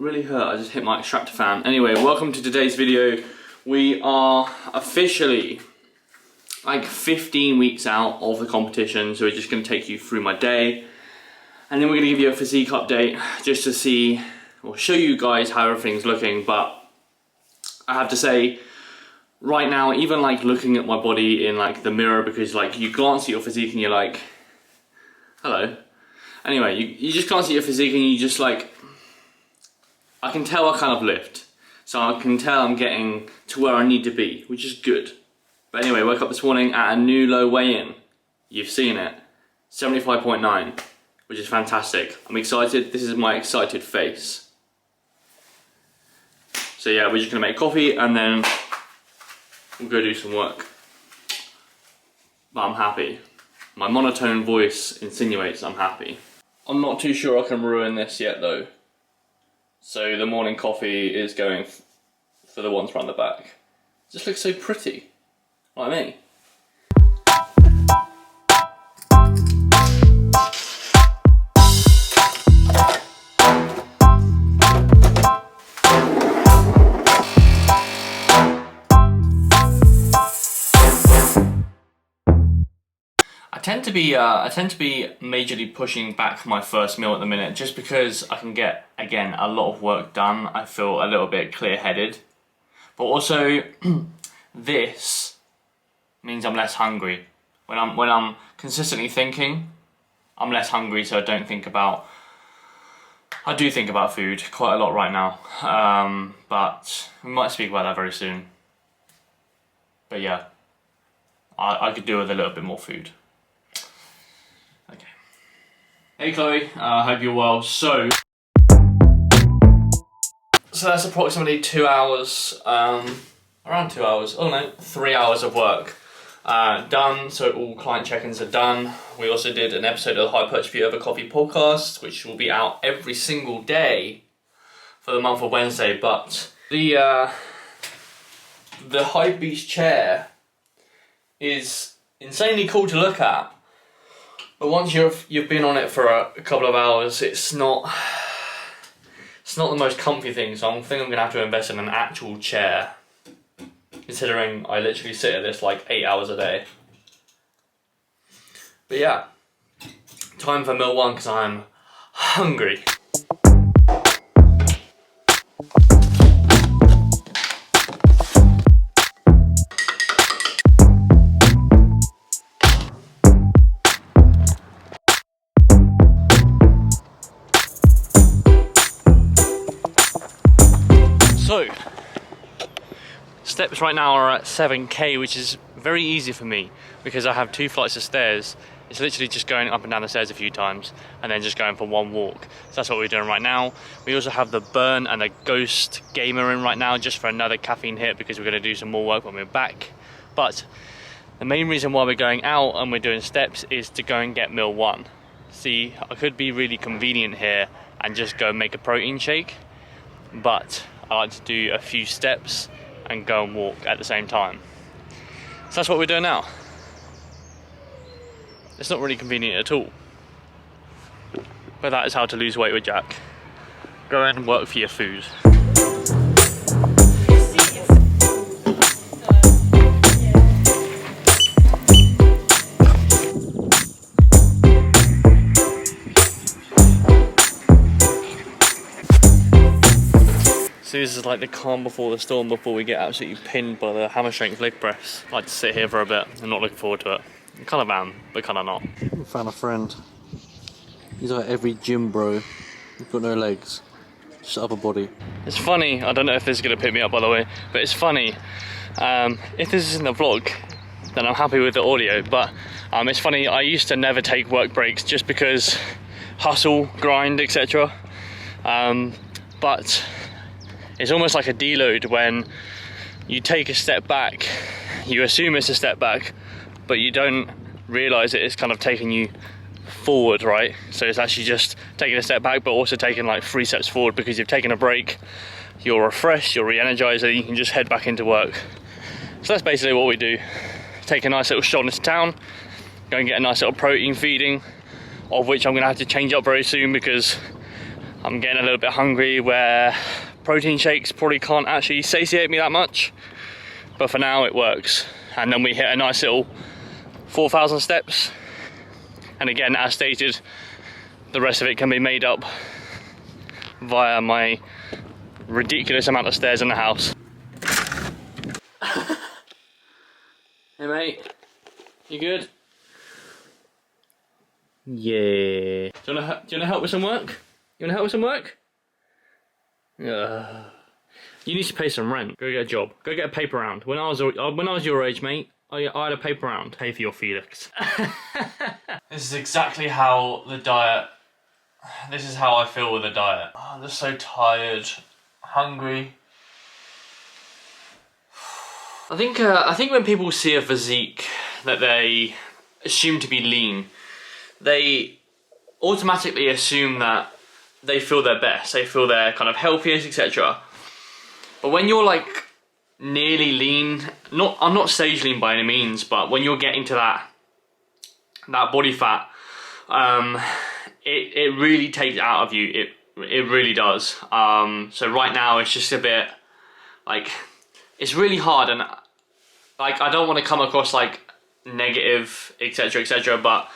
really hurt. I just hit my extractor fan. Anyway, welcome to today's video. We are officially like 15 weeks out of the competition, so we're just going to take you through my day, and then we're going to give you a physique update just to see or show you guys how everything's looking. But I have to say, right now, even like looking at my body in like the mirror, because like you glance at your physique and you're like, hello. Anyway, you just glance at your physique and you just like, I can tell I kind of lift. So I can tell I'm getting to where I need to be, which is good. But anyway, woke up this morning at a new low weigh-in. You've seen it, 75.9, which is fantastic. I'm excited. This is my excited face. So yeah, we're just gonna make coffee and then we'll go do some work. But I'm happy. My monotone voice insinuates I'm happy. I'm not too sure I can ruin this yet though. So the morning coffee is going for the ones round the back. It just looks so pretty, like me. I tend to be majorly pushing back my first meal at the minute, just because I can get, again, a lot of work done. I feel a little bit clear-headed, but also this means I'm less hungry. When I'm consistently thinking, I'm less hungry, so I don't think about. I do think about food quite a lot right now, but we might speak about that very soon. But yeah, I could do with a little bit more food. Okay. Hey Chloe, I hope you're well. So that's approximately 2 hours, around 2 hours, oh no, 3 hours of work done. So all client check-ins are done. We also did an episode of the Hypertrophy Over Coffee podcast, which will be out every single day for the month of Wednesday. But the Hype Beast chair is insanely cool to look at. But once you've been on it for a couple of hours, it's not the most comfy thing. So I think I'm gonna have to invest in an actual chair, considering I literally sit at this like 8 hours a day. But yeah, time for meal one because I'm hungry. So, steps right now are at 7k, which is very easy for me because I have 2 flights of stairs. It's literally just going up and down the stairs a few times and then just going for one walk. So that's what we're doing right now. We also have the Burn and the Ghost Gamer in right now just for another caffeine hit because we're going to do some more work when we're back. But the main reason why we're going out and we're doing steps is to go and get meal one. See, I could be really convenient here and just go make a protein shake, but I like to do a few steps and go and walk at the same time. So that's what we're doing now. It's not really convenient at all, but that is how to lose weight with Jack. Go and work for your food. So this is like the calm before the storm, before we get absolutely pinned by the hammer strength leg press. I like to sit here for a bit. I'm not looking forward to it. I kind of am, but kind of not. I found a friend. He's like every gym bro. He's got no legs, just upper body. It's funny, I don't know if this is going to pick me up by the way, but it's funny. If this isn't a vlog, then I'm happy with the audio, but it's funny, I used to never take work breaks just because hustle, grind, etc. But it's almost like a deload when you take a step back, you assume it's a step back, but you don't realise it's kind of taking you forward, right? So it's actually just taking a step back, but also taking like 3 steps forward because you've taken a break, you're refreshed, you're re-energized, and you can just head back into work. So that's basically what we do. Take a nice little stroll into town, go and get a nice little protein feeding, of which I'm gonna have to change up very soon because I'm getting a little bit hungry, where protein shakes probably can't actually satiate me that much, but for now it works. And then we hit a nice little 4,000 steps, and again, as stated, the rest of it can be made up via my ridiculous amount of stairs in the house. Hey mate, you good? Yeah. Do you wanna help with some work? You wanna help with some work? You need to pay some rent. Go get a job. Go get a paper round. When I was your age, mate, I had a paper round. Pay for your Felix. This is exactly how the diet. This is how I feel with the diet. Oh, I'm just so tired, hungry. I think when people see a physique that they assume to be lean, they automatically assume that they feel their best, they feel they're kind of healthiest, etc. But when you're like nearly lean, I'm not stage lean by any means, but when you're getting to that body fat, it really takes it out of you. It really does. So right now it's just a bit like, it's really hard, and like I don't want to come across like negative, etc, etc, but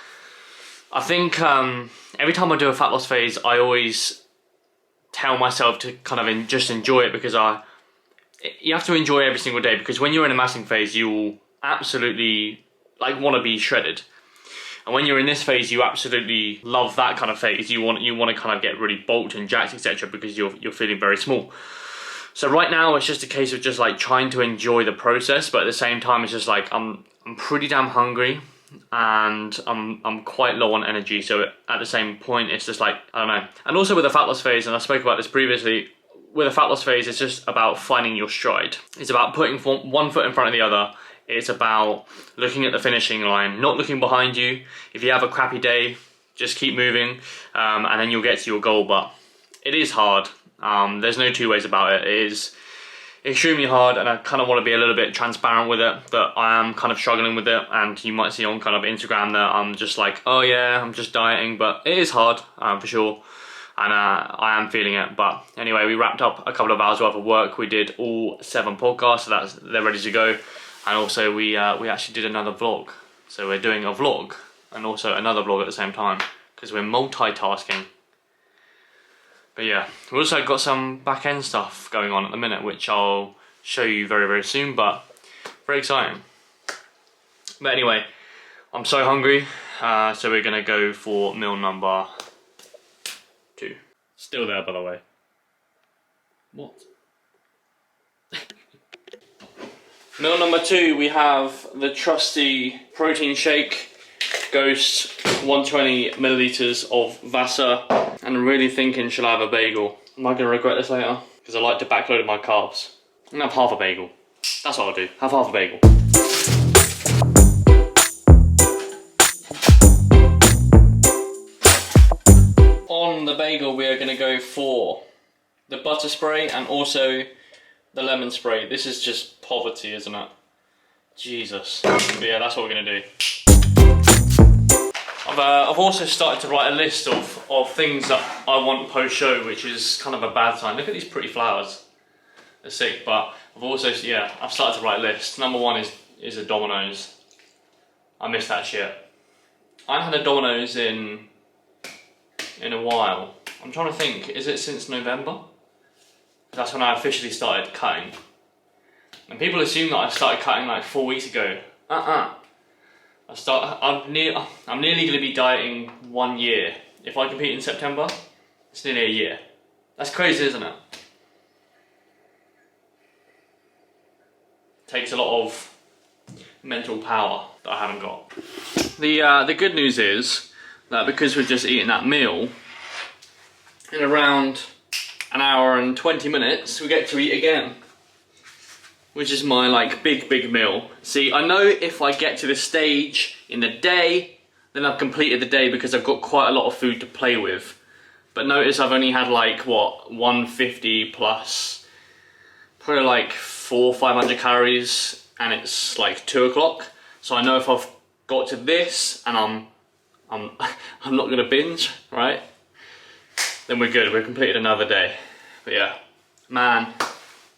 I think every time I do a fat loss phase, I always tell myself to kind of just enjoy it, because you have to enjoy every single day, because when you're in a massing phase, you will absolutely like want to be shredded, and when you're in this phase, you absolutely love that kind of phase. You want to kind of get really bulked and jacked, etc, because you're feeling very small. So right now it's just a case of just like trying to enjoy the process, but at the same time it's just like I'm pretty damn hungry, and I'm quite low on energy. So at the same point it's just like, I don't know. And also with the fat loss phase, and I spoke about this previously, with a fat loss phase it's just about finding your stride. It's about putting one foot in front of the other. It's about looking at the finishing line, not looking behind you. If you have a crappy day, just keep moving, and then you'll get to your goal. But it is hard. There's no two ways about it. It is extremely hard, and I kind of want to be a little bit transparent with it, that I am kind of struggling with it, and you might see on kind of Instagram that I'm just like, oh yeah, I'm just dieting, but it is hard, for sure, and I am feeling it. But anyway, we wrapped up a couple of hours worth of work. We did all 7 podcasts, so they're ready to go, and also we actually did another vlog. So we're doing a vlog and also another vlog at the same time, because we're multitasking. But yeah, we've also got some back end stuff going on at the minute, which I'll show you very, very soon, but very exciting. But anyway, I'm so hungry, so we're gonna go for meal number 2. Still there, by the way. What? Meal number 2, we have the trusty protein shake, Ghost, 120 milliliters of Vasa. And I'm really thinking, should I have a bagel? Am I going to regret this later? Because I like to backload my carbs. I'm going to have half a bagel. That's what I'll do. Have half a bagel. On the bagel, we are going to go for the butter spray and also the lemon spray. This is just poverty, isn't it? Jesus. But yeah, that's what we're going to do. I've also started to write a list of things that I want post-show, which is kind of a bad sign. Look at these pretty flowers. They're sick, but I've started to write a list. Number 1 is a Domino's. I miss that shit. I haven't had a Domino's in a while. I'm trying to think, is it since November? That's when I officially started cutting. And people assume that I started cutting like 4 weeks ago. I'm nearly going to be dieting 1 year. If I compete in September, it's nearly a year. That's crazy, isn't it? Takes a lot of mental power that I haven't got. The good news is that because we've just eaten that meal, in around an hour and 20 minutes, we get to eat again. Which is my like big meal. See, I know if I get to this stage in the day, then I've completed the day because I've got quite a lot of food to play with. But notice I've only had like, what, 150 plus, probably like 400-500 calories, and it's like 2 o'clock. So I know if I've got to this and I'm not gonna binge, right? then we're good. We've completed another day. But yeah, man,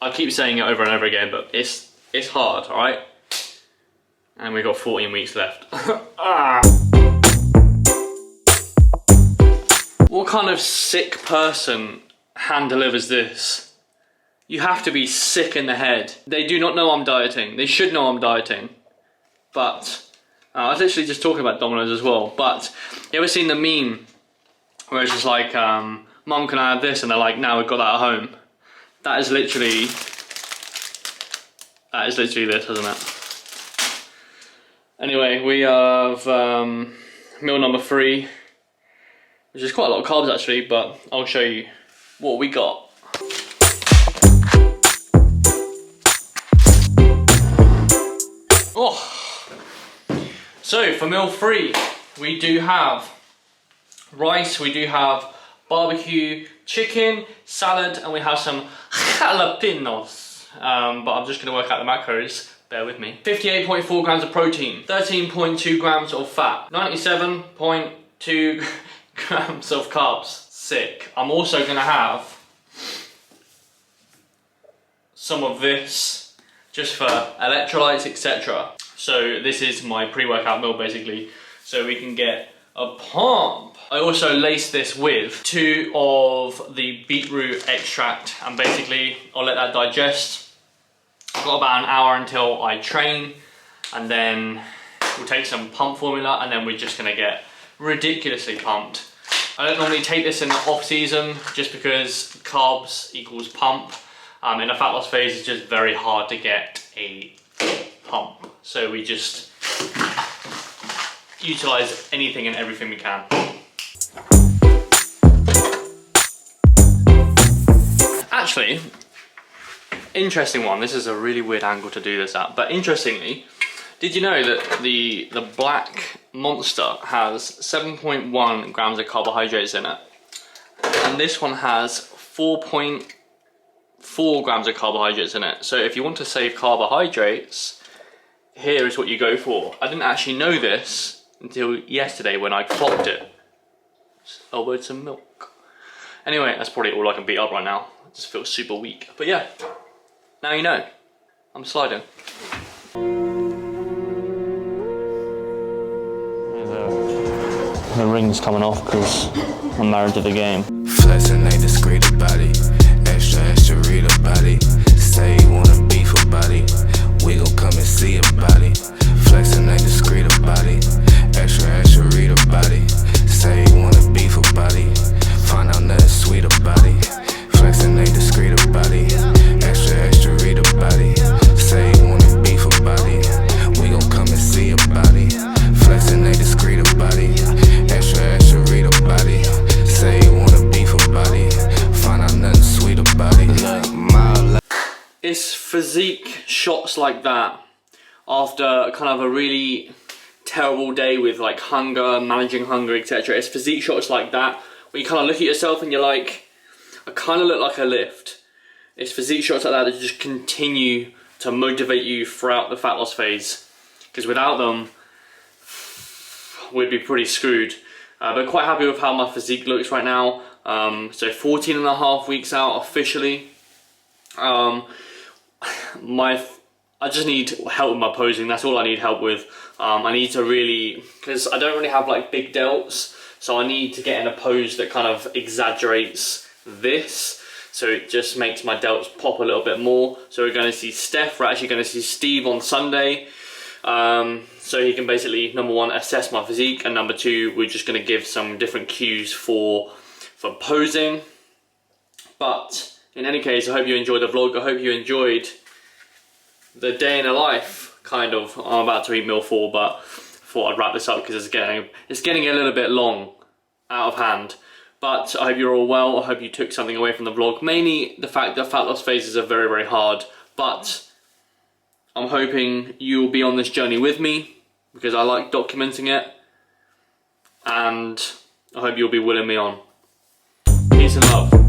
I keep saying it over and over again, but it's hard, all right? And we've got 14 weeks left. Ah. What kind of sick person hand delivers this? You have to be sick in the head. They do not know I'm dieting. They should know I'm dieting. But I was literally just talking about Domino's as well. But you ever seen the meme where it's just like, Mum, can I have this? And they're like, no, we've got that at home. That is literally this, isn't it? Anyway, we have meal number 3, which is quite a lot of carbs actually, but I'll show you what we got. Oh. So for meal 3, we do have rice, we do have barbecue chicken, salad, and we have some jalapenos. But I'm just going to work out the macros. Bear with me. 58.4 grams of protein, 13.2 grams of fat, 97.2 grams of carbs. Sick. I'm also going to have some of this just for electrolytes, etc. So this is my pre-workout meal basically, so we can get a pump. I also lace this with 2 of the beetroot extract, and basically I'll let that digest. I've got about an hour until I train, and then we'll take some pump formula, and then we're just gonna get ridiculously pumped. I don't normally take this in the off season just because carbs equals pump. In a fat loss phase, it's just very hard to get a pump. So we just utilize anything and everything we can. Actually, interesting one. This is a really weird angle to do this at, but interestingly, did you know that the black Monster has 7.1 grams of carbohydrates in it, and this one has 4.4 grams of carbohydrates in it? So if you want to save carbohydrates, here is what you go for. I didn't actually know this until yesterday when I clocked it. Elbowed some milk. Anyway, that's probably all I can beat up right now. I just feel super weak. But yeah, now you know. I'm sliding. The ring's coming off because I'm married to the game. Flexing ain't discreet about it. Extra read about it. Say you wanna beef about it. We gon' come and see about it. Flexing ain't discreet about it. Extra read about it. Say you wanna beef about it. Find out nothing sweet about it. Flexing ain't discreet about it. Extra read about it. Say you wanna beef about it. We gon' come and see about it. Flexing ain't discreet about it. Extra read about it. Say you wanna beef about it. Find out nothing sweet about it. It's physique shots like that after kind of a really terrible day with like hunger, managing hunger, etc. It's physique shots like that where you kind of look at yourself and you're like, I kind of look like a lift. It's physique shots like that that just continue to motivate you throughout the fat loss phase, because without them we'd be pretty screwed. But quite happy with how my physique looks right now. So 14 and a half weeks out officially. I just need help with my posing. That's all I need help with. I need to really, because I don't really have like big delts, so I need to get in a pose that kind of exaggerates this, so it just makes my delts pop a little bit more. So we're going to see Steph, we're actually going to see Steve on Sunday, so he can basically, number 1, assess my physique, and number 2, we're just going to give some different cues for posing. But in any case, I hope you enjoyed the vlog. I hope you enjoyed the day in a life, kind of. I'm about to eat meal 4, but thought I'd wrap this up because it's getting a little bit long, out of hand. But I hope you're all well. I hope you took something away from the vlog. Mainly the fact that fat loss phases are very, very hard. But I'm hoping you'll be on this journey with me because I like documenting it. And I hope you'll be willing me on. Peace and love.